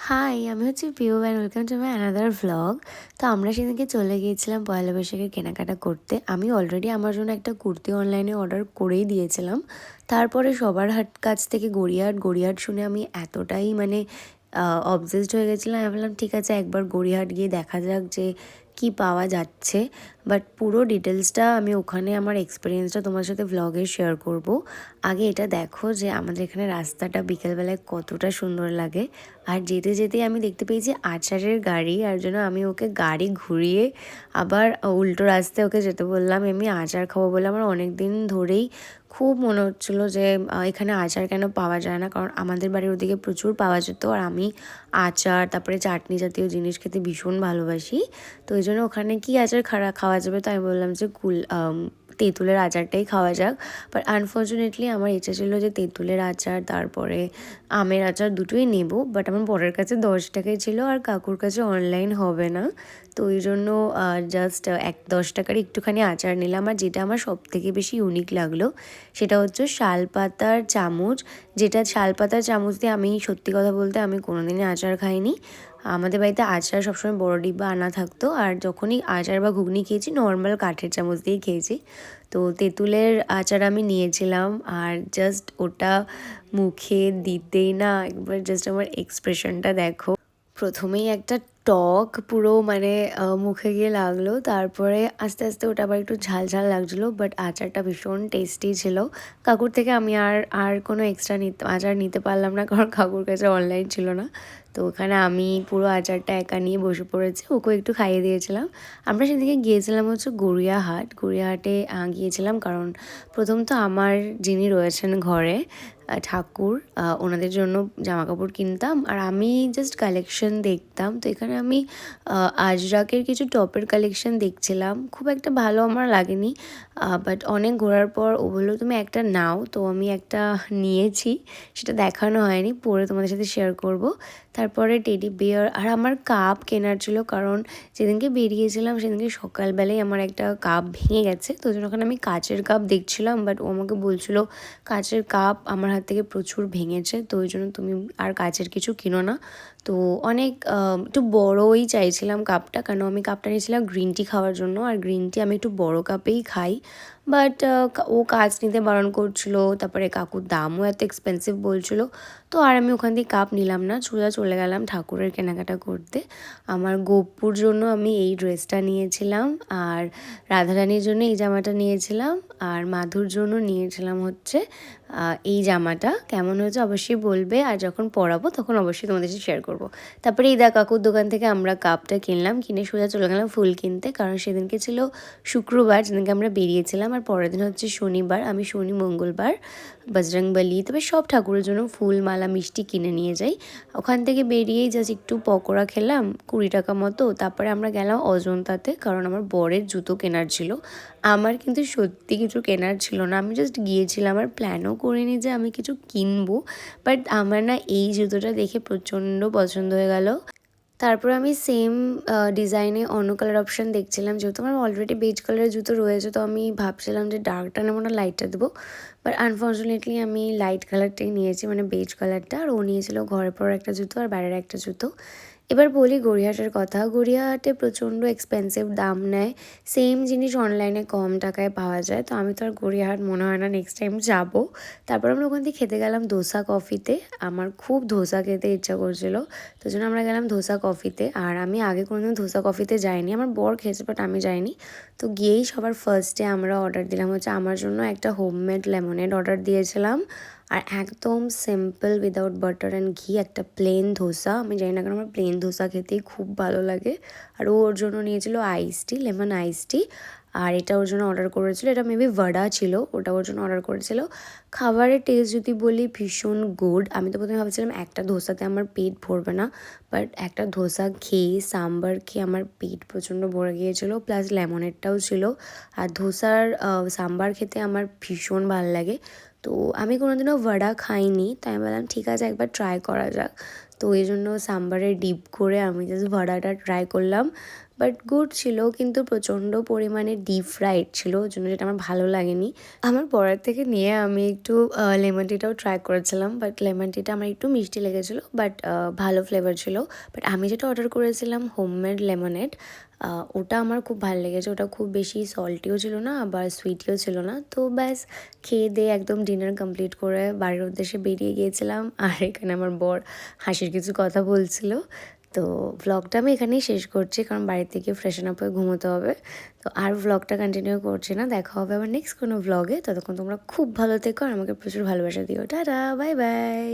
High, আমি হচ্ছে Piu and welcome to my another vlog. তো আমরা সেদিনকে চলে গিয়েছিলাম পয়লা বৈশাখের কেনাকাটা করতে। আমি অলরেডি আমার জন্য একটা কুর্তি অনলাইনে অর্ডার করেই দিয়েছিলাম। তারপরে সবার কাছ থেকে গড়িয়াহাট শুনে আমি এতটাই অবসেসড হয়ে গেছিলাম। আমি ভাবলাম ঠিক আছে একবার গড়িয়াহাট গিয়ে দেখা যাক যে কি পাওয়া যাচ্ছে। বাট পুরো ডিটেলসটা আমি ওখানে আমার এক্সপিরিয়েন্সটা তোমার সাথে ভ্লগে শেয়ার করব। আগে এটা দেখো যে আমাদের এখানে রাস্তাটা বিকেলবেলায় কতটা সুন্দর লাগে। আর যেতে যেতে আমি দেখতে পেয়েছি আচারের গাড়ি, আর জন্য আমি ওকে গাড়ি ঘুরিয়ে আবার উল্টো রাস্তায় ওকে যেতে বললাম। এমনি আচার খাবো বলে আমার অনেক দিন ধরেই খুব মনে হচ্ছিলো যে এখানে আচার কেন পাওয়া যায় না, কারণ আমাদের বাড়ির ওদিকে প্রচুর পাওয়া যেত। আর আমি আচার তারপরে চাটনি জাতীয় জিনিস খেতে ভীষণ ভালোবাসি। তো এই জন্য ওখানে কি আচার খাওয়া যাবে, তো আমি বললাম যে তেঁতুলের আচারটাই খাওয়া যাক। বাট আনফর্চুনেটলি আমার ইচ্ছা ছিল যে তেঁতুলের আচার তারপরে আমের আচার দুটোই নেব, বাট আমার বরের কাছে 10 টাকাই ছিল আর কাকুর কাছে অনলাইন হবে না। তো ওই জন্য জাস্ট 10 টাকার একটুখানি আচার নিলাম। আর যেটা আমার সব থেকে বেশি ইউনিক লাগলো সেটা হচ্ছে শালপাতার চামচ, যেটা শালপাতার চামচ দিয়ে আমি সত্যি কথা বলতে আমি কোনোদিনই আচার খাইনি। আমাদের বাড়িতে আচার সবসময় বড় ডিব্বা আনা থাকতো, আর যখনই আচার বা ঘুগনি খেয়েছি নর্মাল কাঠের চামচ দিয়েই খেয়েছি। তো তেঁতুলের আচার আমি নিয়েছিলাম, আর জাস্ট ওটা মুখে দিতেই না একবার জাস্ট আমার এক্সপ্রেশনটা দেখো। প্রথমেই একটা টক পুরো মুখে গিয়ে লাগলো, তারপরে আস্তে আস্তে ওটা আবার একটু ঝাল ঝাল লাগছিলো, বাট আচারটা ভীষণ টেস্টি ছিল। কাকুর থেকে আমি আর কোনো এক্সট্রা আচার নিতে পারলাম না, কারণ কাকুর কাছে অনলাইন ছিল না। তো ওখানে আমি পুরো আচারটা একা নিয়ে বসে পড়েছি, ওকে একটু খাইয়ে দিয়েছিলাম। আমরা সেদিকে গিয়েছিলাম হচ্ছে গড়িয়াহাটে গিয়েছিলাম, কারণ প্রথম তো আমার যিনি রয়েছেন ঘরে ঠাকুর, ওনাদের জন্য জামা কাপড় কিনতাম আর আমি জাস্ট কালেকশন দেখতাম। তো এখানে আমি আজরাকের কিছু টপের কালেকশন দেখছিলাম, খুব একটা ভালো আমার লাগেনি। বাট অনেক ঘোরার পর ও বললো তুমি একটা নাও, তো আমি একটা নিয়েছি, সেটা দেখানো হয়নি, পরে তোমাদের সাথে শেয়ার করব। তারপরে টেডি বিয়ার আর আমার কাপ কেনার ছিল, কারণ যেদিনকে বেরিয়েছিলাম সেদিনকে সকালবেলায় আমার একটা কাপ ভেঙে গেছে। তো ওই জন্য ওখানে আমি কাচের কাপ দেখছিলাম, বাট ও আমাকে বলছিল কাচের কাপ আমার হাত থেকে প্রচুর ভেঙেছে, তো ওই জন্য তুমি আর কাচের কিছু কিনো না। তো অনেক একটু বড়োই চাইছিলাম কাপটা, কারণ আমি কাপটা নিয়েছিলাম গ্রিন টি খাওয়ার জন্য, আর গ্রিন টি আমি একটু বড়ো কাপেই খাই। বাট ও কাচ নিতে বারণ করছিল, তারপরে কাকুর দামও এত এক্সপেন্সিভ বলছিল। তো আর আমি ওখান থেকে কাপ নিলাম না, সোজা চলে গেলাম ঠাকুরের কেনাকাটা করতে। আমার গোপুর জন্য আমি এই ড্রেসটা নিয়েছিলাম, আর রাধারানীর জন্য এই জামাটা নিয়েছিলাম, আর মাধুর জন্য নিয়েছিলাম হচ্ছে এই জামাটা। কেমন হয়েছে অবশ্যই বলবে, আর যখন পরাবো তখন অবশ্যই তোমাদের সাথে শেয়ার করবো। তারপরে এই কাকুর দোকান থেকে আমরা কাপটা কিনলাম, কিনে সোজা চলে গেলাম ফুল কিনতে, কারণ সেদিনকে ছিল শুক্রবার যেদিনকে আমরা বেরিয়েছিলাম, আর পরের দিন হচ্ছে শনিবার। আমি শনি মঙ্গলবার বজরংবলী তবে সব ঠাকুরের জন্য ফুল মালা মিষ্টি কিনে নিয়ে যাই। ওখান থেকে বেরিয়েই জাস্ট একটু পকোড়া খেলাম 20 টাকা মতো। তারপরে আমরা গেলাম অজন্তাতে, কারণ আমার বরের জুতো কেনার ছিল। আমার কিন্তু সত্যি কিছু কেনার ছিল না, আমি জাস্ট গিয়েছিলাম আর প্ল্যানও করিনি যে আমি কিছু কিনবো। বাট আমার না এই জুতোটা দেখে প্রচণ্ড পছন্দ হয়ে গেল। তারপর আমি সেম ডিজাইনে অন্য কালার অপশান দেখছিলাম, যেহেতু আমার অলরেডি বেজ কালারের জুতো রয়েছে, তো আমি ভাবছিলাম যে ডার্কটা নেবো না লাইটটা দেবো। বাট আনফর্চুনেটলি আমি লাইট কালারটাই নিয়েছি, বেজ কালারটা। আর ও নিয়েছিল ঘরে পরার একটা জুতো আর বাইরের একটা জুতো। এবার বলি গড়িয়াহাটের কথা। গড়িয়াহাটে প্রচণ্ড এক্সপেন্সিভ দাম নেয়, সেম জিনিস অনলাইনে কম টাকায় পাওয়া যায়। তো আমি তো আর গড়িয়াহাট মনে হয় না নেক্সট টাইম যাবো। তারপর আমরা ওখান থেকে খেতে গেলাম ধোসা কফিতে। আমার খুব ধোসা খেতে ইচ্ছা করছিলো, তো জন্য আমরা গেলাম ধোসা কফিতে। আর আমি আগে কোনোদিন ধোসা কফিতে যাইনি, আমার বর খেয়েছে বাট আমি যাইনি। তো গিয়েই সবার ফার্স্টে আমরা অর্ডার দিলাম হচ্ছে, আমার জন্য একটা হোমমেড লেমনেড অর্ডার দিয়েছিলাম, আর একদম সিম্পল উইদাউট বাটার অ্যান্ড ঘি একটা প্লেন ধোসা। আমি জানি না কেন আমার প্লেন ধোসা খেতেই খুব ভালো লাগে। আর ও ওর জন্য নিয়েছিল আইস টি, লেমন আইস টি। আর এটা ওর জন্য অর্ডার করেছিল, এটা মেবি ভাডা ছিল, ওটা ওর জন্য অর্ডার করেছিল। খাবারের টেস্ট যদি বলি ভীষণ গুড। আমি তো প্রথমে ভাবছিলাম একটা ধোসাতে আমার পেট ভরবে না, বাট একটা ধোসা খেয়ে সাম্বার খেয়ে আমার পেট প্রচণ্ড ভরে গিয়েছিলো, প্লাস লেমনেডটাও ছিল। আর ধোসার সাম্বার খেতে আমার ভীষণ ভালো লাগে। তো আমি কোনোদিনও ভাডা খাইনি, তাই আমি বললাম ঠিক আছে একবার ট্রাই করা যাক। তো এই জন্য সাম্বারে ডিপ করে আমি জাস্ট ভাডাটা ট্রাই করলাম। বাট গুড ছিল, কিন্তু প্রচণ্ড পরিমাণে ডিপ ফ্রাইড ছিল, ওই জন্য যেটা আমার ভালো লাগেনি। আমার পরের থেকে নিয়ে আমি একটু লেমন টিটাও ট্রাই করেছিলাম, বাট লেমন টিটা আমার একটু মিষ্টি লেগেছিলো, বাট ভালো ফ্লেভার ছিল। বাট আমি যেটা অর্ডার করেছিলাম হোমমেড লেমনেড, ওটা আমার খুব ভালো লেগেছে। ওটা খুব বেশি সল্টিও ছিল না, আবার সুইটিও ছিল না। তো ব্যাস খেয়ে দিয়ে একদম ডিনার কমপ্লিট করে বাড়ির উদ্দেশ্যে বেরিয়ে গিয়েছিলাম। আর এখানে আমার বর হাসির কিছু কথা বলছিল। তো ভ্লগটা আমি এখানেই শেষ করছি, কারণ বাড়ি থেকে ফ্রেশন আপ হয়ে ঘুমোতে হবে। তো আর ভ্লগটা কন্টিনিউ করছি না, দেখা হবে আবার নেক্সট কোনো ভ্লগে। ততক্ষণ তোমরা খুব ভালো থেকো আর আমাকে প্রচুর ভালোবাসা দিও। Tata, bye bye.